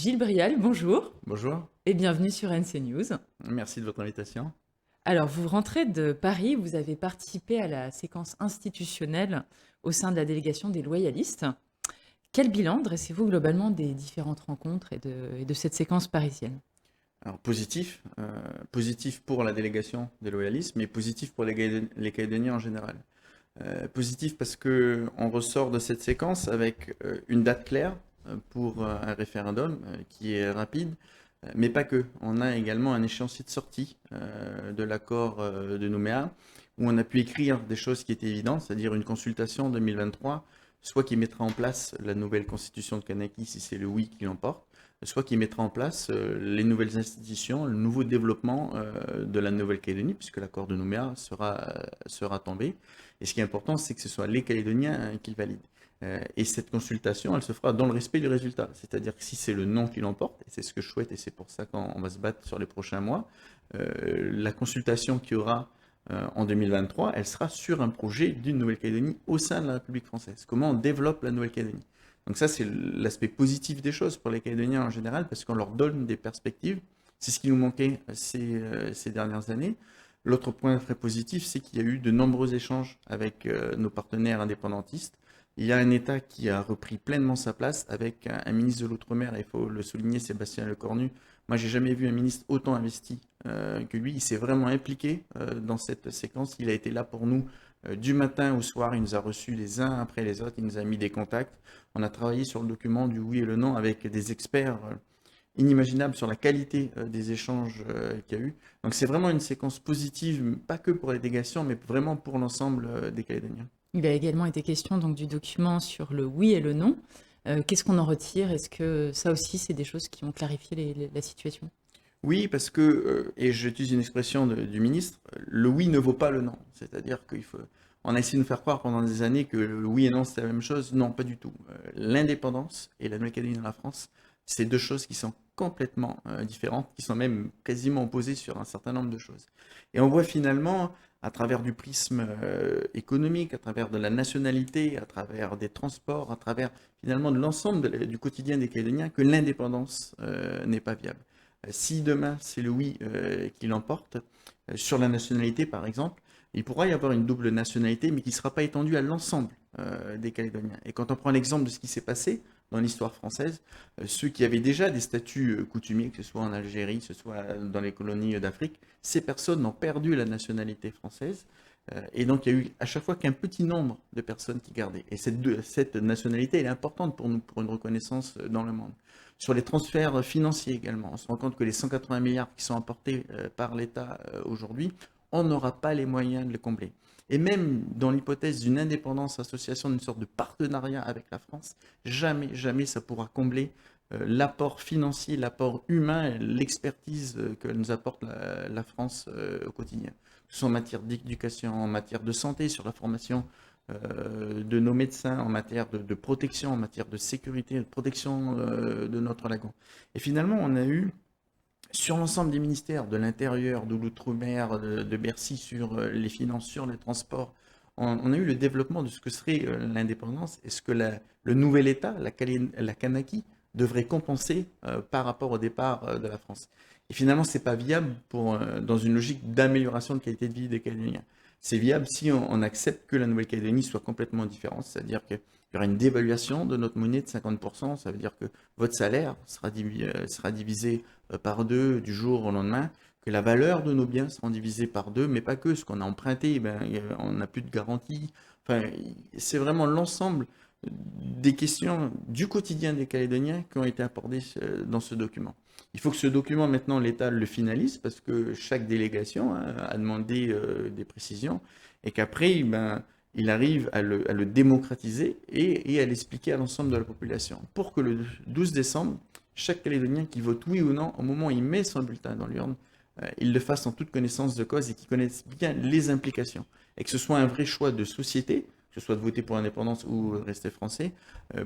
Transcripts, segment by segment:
Gilles Brial, bonjour Bonjour, et bienvenue sur NC News. merci de votre invitation. Alors, vous rentrez de Paris, vous avez participé à la séquence institutionnelle au sein de la délégation des loyalistes. Quel bilan dressez-vous globalement des différentes rencontres et de cette séquence parisienne? Alors positif pour la délégation des loyalistes, mais positif pour les Calédoniens en général. Positif parce que on ressort de cette séquence avec une date claire pour un référendum qui est rapide, mais pas que. On a également un échéancier de sortie de l'accord de Nouméa, où on a pu écrire des choses qui étaient évidentes, c'est-à-dire une consultation en 2023, soit qui mettra en place la nouvelle constitution de Kanaki si c'est le oui qui l'emporte, soit qui mettra en place les nouvelles institutions, le nouveau développement de la Nouvelle-Calédonie, puisque l'accord de Nouméa sera tombé. Et ce qui est important, c'est que ce soit les Calédoniens qui le valident. Et cette consultation, elle se fera dans le respect du résultat. C'est-à-dire que si c'est le non qui l'emporte, et c'est ce que je souhaite, et c'est pour ça qu'on va se battre sur les prochains mois, la consultation qu'il y aura en 2023, elle sera sur un projet d'une Nouvelle-Calédonie au sein de la République française. Comment on développe la Nouvelle-Calédonie. Donc ça, c'est l'aspect positif des choses pour les Calédoniens en général, parce qu'on leur donne des perspectives. C'est ce qui nous manquait ces dernières années. L'autre point très positif, c'est qu'il y a eu de nombreux échanges avec nos partenaires indépendantistes. Il y a un État qui a repris pleinement sa place avec un ministre de l'Outre-mer, et il faut le souligner, Sébastien Lecornu. Moi, j'ai jamais vu un ministre autant investi que lui. Il s'est vraiment impliqué dans cette séquence. Il a été là pour nous du matin au soir. Il nous a reçus les uns après les autres. Il nous a mis des contacts. On a travaillé sur le document du oui et le non avec des experts inimaginables sur la qualité des échanges qu'il y a eu. Donc c'est vraiment une séquence positive, pas que pour les délégations, mais vraiment pour l'ensemble des Calédoniens. Il a également été question donc du document sur le oui et le non. Qu'est-ce qu'on en retire? Est-ce que ça aussi, c'est des choses qui ont clarifié la situation? Oui, parce que, et j'utilise une expression du ministre, le oui ne vaut pas le non. C'est-à-dire qu'il faut, on a essayé de nous faire croire pendant des années que le oui et non c'était la même chose. Non, pas du tout. L'indépendance et la Nouvelle-Calédonie dans la France, c'est deux choses qui sont complètement différentes, qui sont même quasiment opposées sur un certain nombre de choses. Et on voit finalement, à travers du prisme économique, à travers de la nationalité, à travers des transports, à travers finalement de l'ensemble du quotidien des Calédoniens, que l'indépendance n'est pas viable. Si demain c'est le oui qui l'emporte, sur la nationalité par exemple, il pourra y avoir une double nationalité, mais qui ne sera pas étendue à l'ensemble des Calédoniens. Et quand on prend l'exemple de ce qui s'est passé dans l'histoire française, ceux qui avaient déjà des statuts coutumiers, que ce soit en Algérie, que ce soit dans les colonies d'Afrique, ces personnes ont perdu la nationalité française. Et donc il y a eu à chaque fois qu'un petit nombre de personnes qui gardaient. Et cette nationalité, elle est importante pour nous, pour une reconnaissance dans le monde. Sur les transferts financiers également, on se rend compte que les 180 milliards qui sont apportés par l'État aujourd'hui, on n'aura pas les moyens de les combler. Et même dans l'hypothèse d'une indépendance association, d'une sorte de partenariat avec la France, jamais, jamais ça pourra combler l'apport financier, l'apport humain, l'expertise que nous apporte la France au quotidien. Que ce soit en matière d'éducation, en matière de santé, sur la formation de nos médecins, en matière de protection, en matière de sécurité, de protection de notre lagon. Et finalement, on a eu sur l'ensemble des ministères, de l'Intérieur, de l'Outre-mer, de Bercy, sur les finances, sur les transports, on a eu le développement de ce que serait l'indépendance et ce que le nouvel État, la Kanaki, devrait compenser par rapport au départ de la France. Et finalement, ce n'est pas viable dans une logique d'amélioration de qualité de vie des Calédoniens. C'est viable si on accepte que la Nouvelle-Calédonie soit complètement différente, c'est-à-dire qu'il y aura une dévaluation de notre monnaie de 50%, ça veut dire que votre salaire sera divisé par deux du jour au lendemain, que la valeur de nos biens sera divisée par deux, mais pas que ce qu'on a emprunté, ben, on n'a plus de garantie. Enfin, c'est vraiment l'ensemble des questions du quotidien des Calédoniens qui ont été abordées dans ce document. Il faut que ce document, maintenant, l'État le finalise parce que chaque délégation a demandé des précisions et qu'après, ben, il arrive à le démocratiser et à l'expliquer à l'ensemble de la population pour que le 12 décembre, chaque Calédonien qui vote oui ou non, au moment où il met son bulletin dans l'urne, il le fasse en toute connaissance de cause et qu'il connaisse bien les implications. Et que ce soit un vrai choix de société, que ce soit de voter pour l'indépendance ou rester français,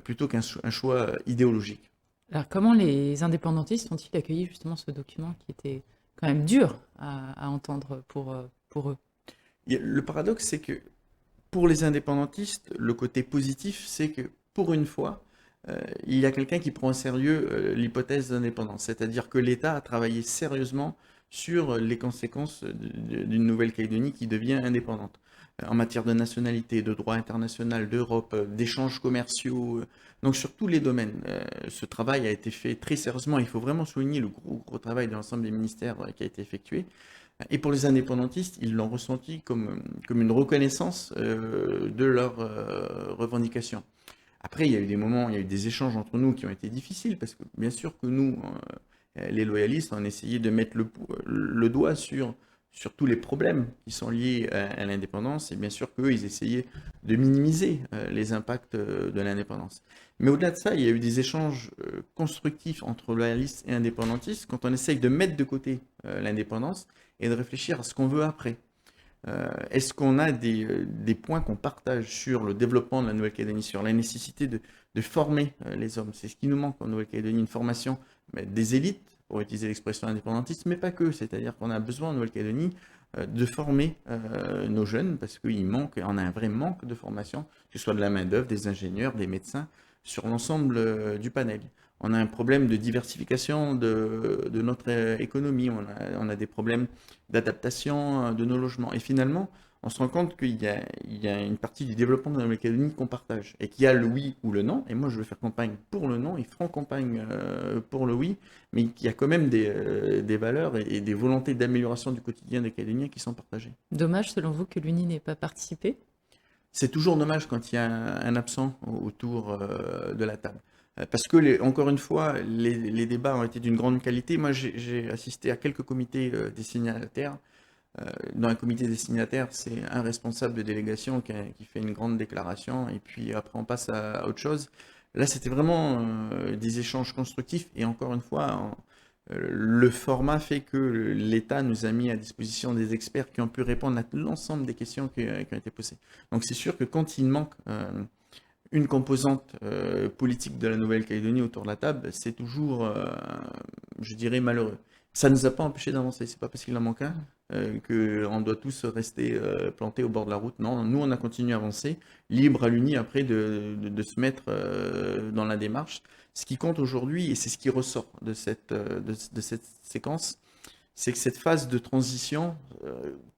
plutôt qu'un choix idéologique. Alors, comment les indépendantistes ont-ils accueilli justement ce document qui était quand même dur à entendre pour eux? Le paradoxe, c'est que pour les indépendantistes, le côté positif, c'est que pour une fois, il y a quelqu'un qui prend au sérieux l'hypothèse d'indépendance, c'est-à-dire que l'État a travaillé sérieusement sur les conséquences d'une Nouvelle-Calédonie qui devient indépendante, en matière de nationalité, de droit international, d'Europe, d'échanges commerciaux, donc sur tous les domaines. Ce travail a été fait très sérieusement. Il faut vraiment souligner le gros travail de l'ensemble des ministères qui a été effectué. Et pour les indépendantistes, ils l'ont ressenti comme une reconnaissance de leurs revendications. Après, il y a eu des moments, il y a eu des échanges entre nous qui ont été difficiles, parce que bien sûr que nous, les loyalistes, on a essayé de mettre le doigt sur tous les problèmes qui sont liés à l'indépendance, et bien sûr qu'eux, ils essayaient de minimiser les impacts de l'indépendance. Mais au-delà de ça, il y a eu des échanges constructifs entre loyalistes et indépendantistes quand on essaye de mettre de côté l'indépendance et de réfléchir à ce qu'on veut après. Est-ce qu'on a des points qu'on partage sur le développement de la Nouvelle-Calédonie, sur la nécessité de former les hommes? C'est ce qui nous manque en Nouvelle-Calédonie, une formation des élites, pour utiliser l'expression indépendantiste, mais pas que. C'est-à-dire qu'on a besoin en Nouvelle-Calédonie de former nos jeunes, parce qu'il manque, on a un vrai manque de formation, que ce soit de la main-d'œuvre, des ingénieurs, des médecins, sur l'ensemble du panel. On a un problème de diversification de notre économie, on a des problèmes d'adaptation de nos logements. Et finalement, on se rend compte qu'il y a une partie du développement de la Nouvelle-Calédonie qu'on partage, et qu'il y a le oui ou le non, et moi je veux faire campagne pour le non, ils feront campagne pour le oui, mais qu'il y a quand même des valeurs et des volontés d'amélioration du quotidien des Calédoniens qui sont partagées. Dommage, selon vous, que l'UNI n'ait pas participé? C'est toujours dommage quand il y a un absent autour de la table. Parce que, encore une fois, les débats ont été d'une grande qualité. Moi, j'ai assisté à quelques comités des signataires. Dans un comité des signataires, c'est un responsable de délégation qui fait une grande déclaration, et puis après, on passe à autre chose. Là, c'était vraiment des échanges constructifs, et encore une fois, le format fait que l'État nous a mis à disposition des experts qui ont pu répondre à l'ensemble des questions qui ont été posées. Donc c'est sûr que quand il manque une composante politique de la Nouvelle-Calédonie autour de la table, c'est toujours, je dirais, malheureux. Ça ne nous a pas empêché d'avancer. C'est pas parce qu'il en manque un qu'on doit tous rester plantés au bord de la route. Non, nous, on a continué à avancer, libre à l'UNI après de se mettre dans la démarche. Ce qui compte aujourd'hui, et c'est ce qui ressort de cette séquence, c'est que cette phase de transition,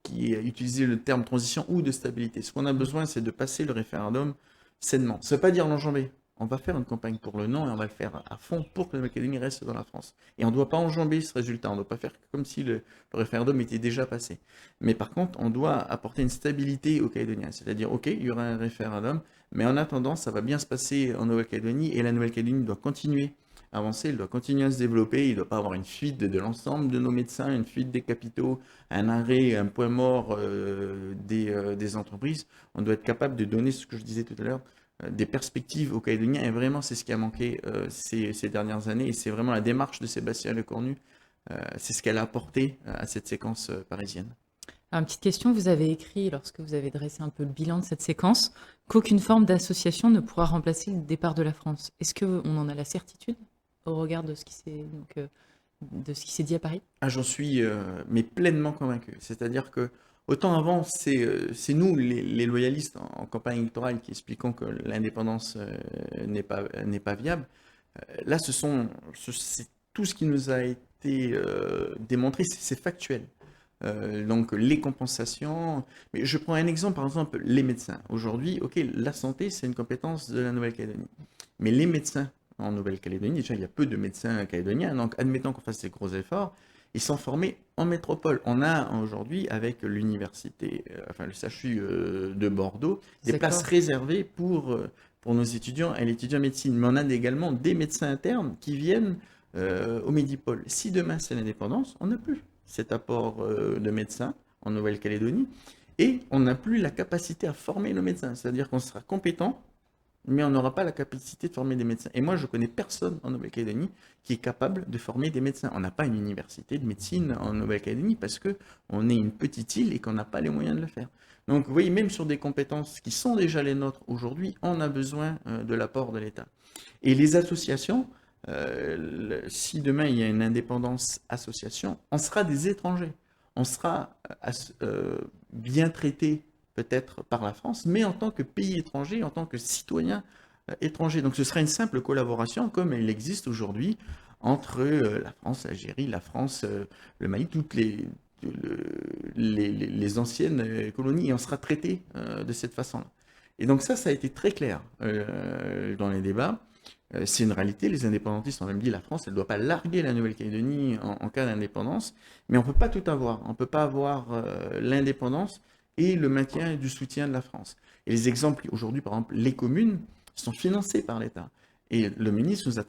qui a utilisé le terme transition ou de stabilité, ce qu'on a besoin, c'est de passer le référendum sainement. Ça ne veut pas dire l'enjamber. On va faire une campagne pour le non, et on va le faire à fond pour que la Nouvelle-Calédonie reste dans la France. Et on ne doit pas enjamber ce résultat. On ne doit pas faire comme si le référendum était déjà passé. Mais par contre, on doit apporter une stabilité aux Calédoniens. C'est-à-dire, OK, il y aura un référendum, mais en attendant, ça va bien se passer en Nouvelle-Calédonie, et la Nouvelle-Calédonie doit continuer à avancer, elle doit continuer à se développer. Il ne doit pas avoir une fuite de l'ensemble de nos médecins, une fuite des capitaux, un arrêt, un point mort des entreprises. On doit être capable de donner, ce que je disais tout à l'heure, des perspectives aux Calédoniens, et vraiment c'est ce qui a manqué ces dernières années, et c'est vraiment la démarche de Sébastien Lecornu, c'est ce qu'elle a apporté à cette séquence parisienne. Alors, une petite question, vous avez écrit, lorsque vous avez dressé un peu le bilan de cette séquence, qu'aucune forme d'association ne pourra remplacer le départ de la France. Est-ce qu'on en a la certitude au regard de ce qui s'est dit à Paris? Ah, j'en suis mais pleinement convaincu. C'est-à-dire que autant avant, c'est nous, les loyalistes en campagne électorale, qui expliquons que l'indépendance n'est pas viable. Là, c'est tout ce qui nous a été démontré, c'est factuel. Donc les compensations. Mais je prends un exemple, par exemple, les médecins. Aujourd'hui, ok, la santé, c'est une compétence de la Nouvelle-Calédonie. Mais les médecins en Nouvelle-Calédonie, déjà, il y a peu de médecins calédoniens, donc admettons qu'on fasse ces gros efforts, ils sont formés en métropole. On a aujourd'hui, avec l'université, enfin le CHU de Bordeaux, des places réservées pour nos étudiants et l'étudiant en médecine. Mais on a également des médecins internes qui viennent au Médipôle. Si demain c'est l'indépendance, on n'a plus cet apport de médecins en Nouvelle-Calédonie, et on n'a plus la capacité à former nos médecins. C'est-à-dire qu'on sera compétent, mais on n'aura pas la capacité de former des médecins. Et moi, je connais personne en Nouvelle-Calédonie qui est capable de former des médecins. On n'a pas une université de médecine en Nouvelle-Calédonie parce qu'on est une petite île et qu'on n'a pas les moyens de le faire. Donc, vous voyez, même sur des compétences qui sont déjà les nôtres aujourd'hui, on a besoin de l'apport de l'État. Et les associations, si demain il y a une indépendance association, on sera des étrangers. On sera bien traités peut-être par la France, mais en tant que pays étranger, en tant que citoyen étrangers. Donc ce sera une simple collaboration comme il existe aujourd'hui entre la France, l'Algérie, la France, le Mali, toutes les anciennes colonies, et on sera traité de cette façon-là. Et donc ça a été très clair dans les débats. C'est une réalité, les indépendantistes ont même dit la France, elle ne doit pas larguer la Nouvelle-Calédonie en cas d'indépendance, mais on ne peut pas tout avoir. On ne peut pas avoir l'indépendance et le maintien du soutien de la France. Et les exemples, aujourd'hui, par exemple, les communes sont financées par l'État. Et le ministre nous a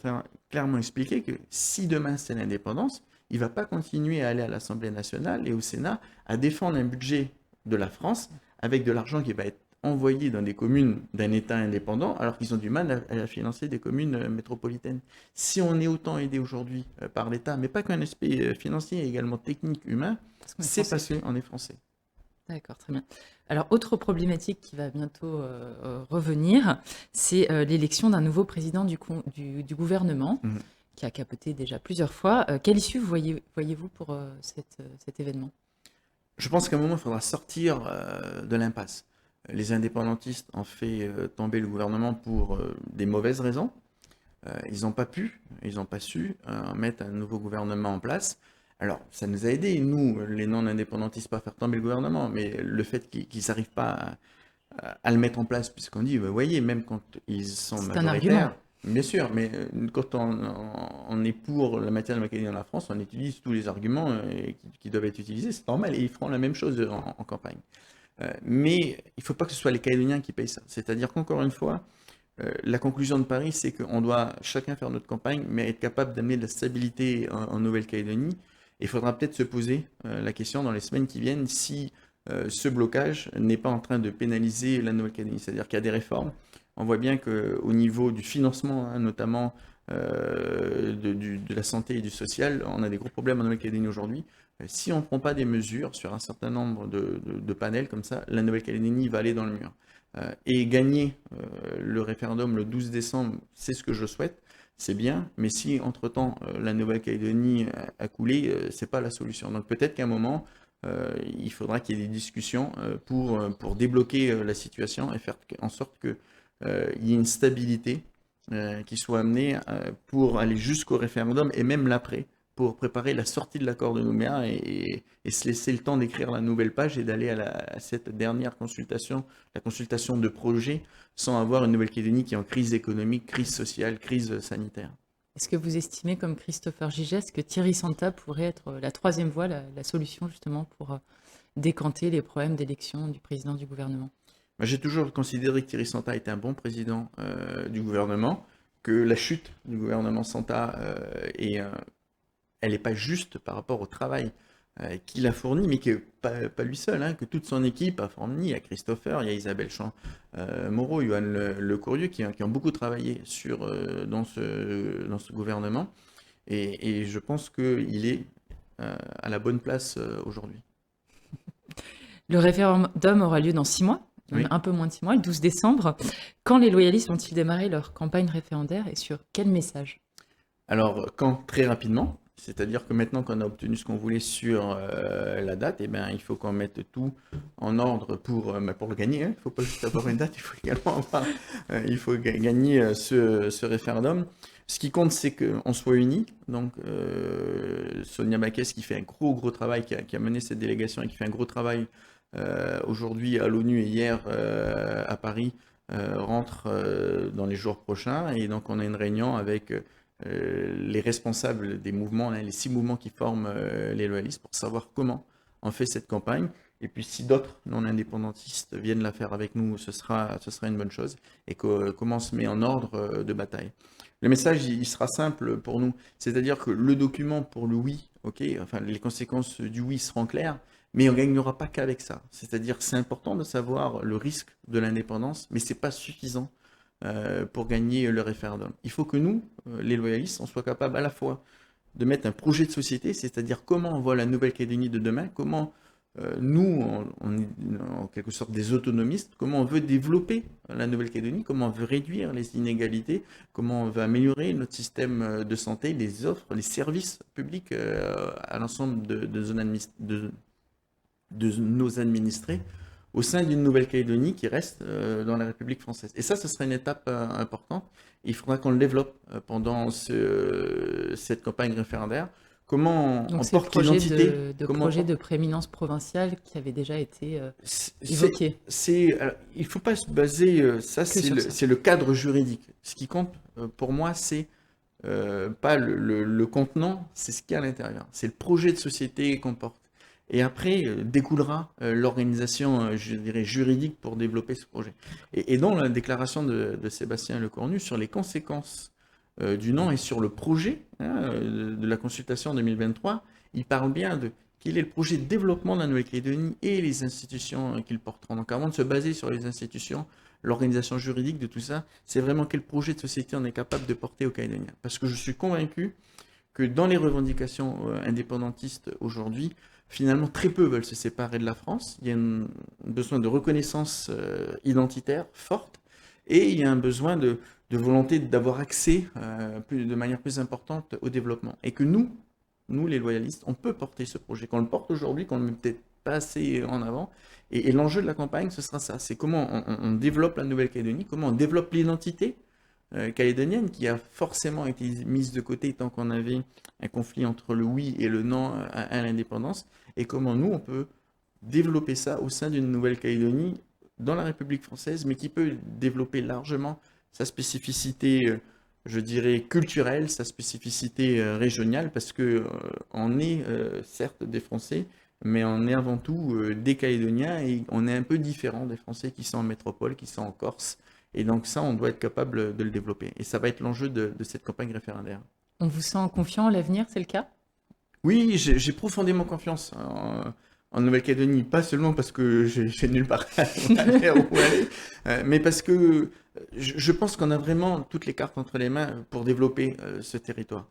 clairement expliqué que si demain c'est l'indépendance, il ne va pas continuer à aller à l'Assemblée nationale et au Sénat à défendre un budget de la France avec de l'argent qui va être envoyé dans des communes d'un État indépendant alors qu'ils ont du mal à financer des communes métropolitaines. Si on est autant aidé aujourd'hui par l'État, mais pas qu'un aspect financier, également technique, humain, c'est parce qu'on est français. D'accord, très bien. Alors, autre problématique qui va bientôt revenir, c'est l'élection d'un nouveau président du gouvernement, qui a capoté déjà plusieurs fois. Quelle issue voyez-vous pour cet événement? Je pense qu'à un moment, il faudra sortir de l'impasse. Les indépendantistes ont fait tomber le gouvernement pour des mauvaises raisons. Ils n'ont pas pu, ils n'ont pas su mettre un nouveau gouvernement en place. Alors, ça nous a aidés, nous, les non-indépendantistes, pas à faire tomber le gouvernement, mais le fait qu'ils n'arrivent pas à le mettre en place, puisqu'on dit, vous voyez, même quand ils sont C'est un argument. majoritaires, bien sûr, mais quand on est pour la matière de la Macédoine dans la France, on utilise tous les arguments qui doivent être utilisés, c'est normal, et ils feront la même chose en campagne. Mais il ne faut pas que ce soit les Calédoniens qui payent ça. C'est-à-dire qu'encore une fois, la conclusion de Paris, c'est qu'on doit chacun faire notre campagne, mais être capable d'amener de la stabilité en Nouvelle-Calédonie. Il faudra peut-être se poser la question dans les semaines qui viennent si ce blocage n'est pas en train de pénaliser la Nouvelle-Calédonie. C'est-à-dire qu'il y a des réformes. On voit bien qu'au niveau du financement, hein, notamment de la santé et du social, on a des gros problèmes en Nouvelle-Calédonie aujourd'hui. Si on ne prend pas des mesures sur un certain nombre de panels comme ça, la Nouvelle-Calédonie va aller dans le mur. Et gagner le référendum le 12 décembre, c'est ce que je souhaite, c'est bien, mais si entre-temps la Nouvelle-Calédonie a coulé, c'est pas la solution. Donc peut-être qu'à un moment, il faudra qu'il y ait des discussions pour débloquer la situation et faire en sorte qu'il y ait une stabilité qui soit amenée pour aller jusqu'au référendum et même l'après, pour préparer la sortie de l'accord de Nouméa et se laisser le temps d'écrire la nouvelle page et d'aller à cette dernière consultation, la consultation de projet, sans avoir une Nouvelle-Calédonie qui est en crise économique, crise sociale, crise sanitaire. Est-ce que vous estimez, comme Christopher Gigès, que Thierry Santa pourrait être la troisième voie, la solution justement pour décanter les problèmes d'élection du président du gouvernement? J'ai toujours considéré que Thierry Santa était un bon président du gouvernement, que la chute du gouvernement Santa elle n'est pas juste par rapport au travail qu'il a fourni, mais que pas lui seul, hein, que toute son équipe a fourni. Il y a Christopher, il y a Isabelle Moreau, Yohan Le Courrieux, qui ont beaucoup travaillé dans ce gouvernement. Et je pense qu'il est à la bonne place aujourd'hui. Le référendum aura lieu dans 6 mois, Oui. un peu moins de 6 mois, le 12 décembre. Quand les loyalistes vont-ils démarrer leur campagne référendaire et sur quel message? Alors, quand très rapidement, c'est-à-dire que maintenant qu'on a obtenu ce qu'on voulait sur la date, eh ben, il faut qu'on mette tout en ordre pour le gagner, hein. Il ne faut pas juste avoir une date, il faut également il faut gagner ce référendum. Ce qui compte, c'est qu'on soit unis. Donc, Sonia Backès, qui fait un gros travail, qui a mené cette délégation et qui fait un gros travail aujourd'hui à l'ONU et hier à Paris, rentre dans les jours prochains. Et donc, on a une réunion avec les responsables des mouvements, hein, les 6 mouvements qui forment les loyalistes, pour savoir comment on fait cette campagne. Et puis si d'autres non-indépendantistes viennent la faire avec nous, ce sera une bonne chose. Et comment on se met en ordre de bataille. Le message, il sera simple pour nous. C'est-à-dire que le document pour le oui, enfin les conséquences du oui seront claires, mais on ne gagnera pas qu'avec ça. C'est-à-dire que c'est important de savoir le risque de l'indépendance, mais ce n'est pas suffisant pour gagner le référendum. Il faut que nous, les loyalistes, on soit capables à la fois de mettre un projet de société, c'est-à-dire comment on voit la Nouvelle-Calédonie de demain, comment nous, on est en quelque sorte des autonomistes, comment on veut développer la Nouvelle-Calédonie, comment on veut réduire les inégalités, comment on veut améliorer notre système de santé, les offres, les services publics à l'ensemble de nos administrés, au sein d'une Nouvelle-Calédonie qui reste dans la République française. Et ça, ce sera une étape importante. Il faudra qu'on le développe pendant cette campagne référendaire. Comment Donc on c'est le porte projet l'identité, comment on projet porte... de prééminence provinciale qui avait déjà été C'est, évoqué alors, il ne faut pas se baser, ça que sur ça. c'est le cadre juridique. Ce qui compte pour moi, c'est pas le contenant, c'est ce qu'il y a à l'intérieur. C'est le projet de société qu'on porte. Et après, découlera l'organisation, je dirais, juridique pour développer ce projet. Et dans la déclaration de Sébastien Lecornu sur les conséquences du nom et sur le projet de la consultation en 2023, il parle bien de quel est le projet de développement de la Nouvelle-Calédonie et les institutions qu'il porteront. Donc avant de se baser sur les institutions, l'organisation juridique de tout ça, c'est vraiment quel projet de société on est capable de porter aux Calédoniens. Parce que je suis convaincu que dans les revendications indépendantistes aujourd'hui, finalement très peu veulent se séparer de la France. Il y a un besoin de reconnaissance identitaire forte et il y a un besoin de volonté d'avoir accès de manière plus importante au développement. Et que nous les loyalistes, on peut porter ce projet. Qu'on le porte aujourd'hui, qu'on ne le met peut-être pas assez en avant. Et l'enjeu de la campagne, ce sera ça. C'est comment on développe la Nouvelle-Calédonie, comment on développe l'identité calédonienne qui a forcément été mise de côté tant qu'on avait un conflit entre le oui et le non à l'indépendance, et comment nous, on peut développer ça au sein d'une Nouvelle-Calédonie dans la République française, mais qui peut développer largement sa spécificité, je dirais, culturelle, sa spécificité régionale, parce que on est certes des Français, mais on est avant tout des Calédoniens, et on est un peu différent des Français qui sont en métropole, qui sont en Corse. Et donc ça, on doit être capable de le développer. Et ça va être l'enjeu de cette campagne référendaire. On vous sent confiant en l'avenir, c'est le cas? Oui, j'ai profondément confiance en Nouvelle-Calédonie, pas seulement parce que j'ai nulle part à faire où aller, mais parce que je pense qu'on a vraiment toutes les cartes entre les mains pour développer ce territoire.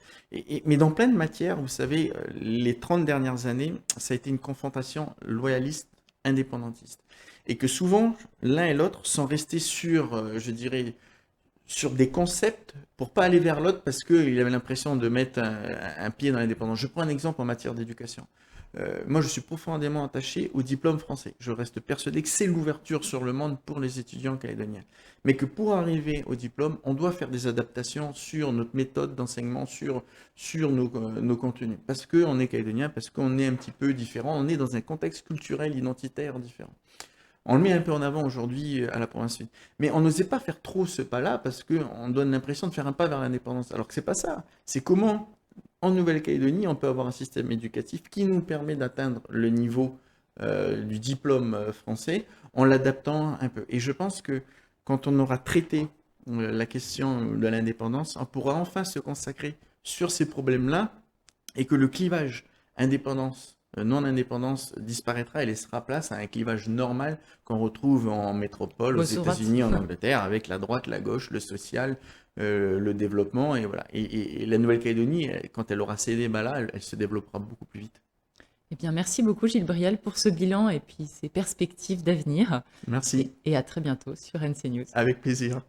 Mais dans plein de matières, vous savez, les 30 dernières années, ça a été une confrontation loyaliste, indépendantiste. Et que souvent, l'un et l'autre sont restés sur, je dirais, sur des concepts pour pas aller vers l'autre parce qu'il avait l'impression de mettre un pied dans l'indépendance. Je prends un exemple en matière d'éducation. Moi, je suis profondément attaché au diplôme français. Je reste persuadé que c'est l'ouverture sur le monde pour les étudiants calédoniens. Mais que pour arriver au diplôme, on doit faire des adaptations sur notre méthode d'enseignement, sur nos contenus. Parce qu'on est calédonien, parce qu'on est un petit peu différent, on est dans un contexte culturel, identitaire différent. On le met un peu en avant aujourd'hui à la province sud. Mais on n'osait pas faire trop ce pas-là parce qu'on donne l'impression de faire un pas vers l'indépendance. Alors que c'est pas ça. C'est comment, en Nouvelle-Calédonie, on peut avoir un système éducatif qui nous permet d'atteindre le niveau du diplôme français en l'adaptant un peu. Et je pense que quand on aura traité la question de l'indépendance, on pourra enfin se consacrer sur ces problèmes-là et que le clivage indépendance non-indépendance disparaîtra et laissera place à un clivage normal qu'on retrouve en métropole, aux Bossourat. États-Unis, en Angleterre, avec la droite, la gauche, le social, le développement, et voilà. Et la Nouvelle-Calédonie, quand elle aura ces débats-là, elle se développera beaucoup plus vite. Eh bien, merci beaucoup Gilles Briel pour ce bilan et puis ces perspectives d'avenir. Merci, Et à très bientôt sur NC News. avec plaisir.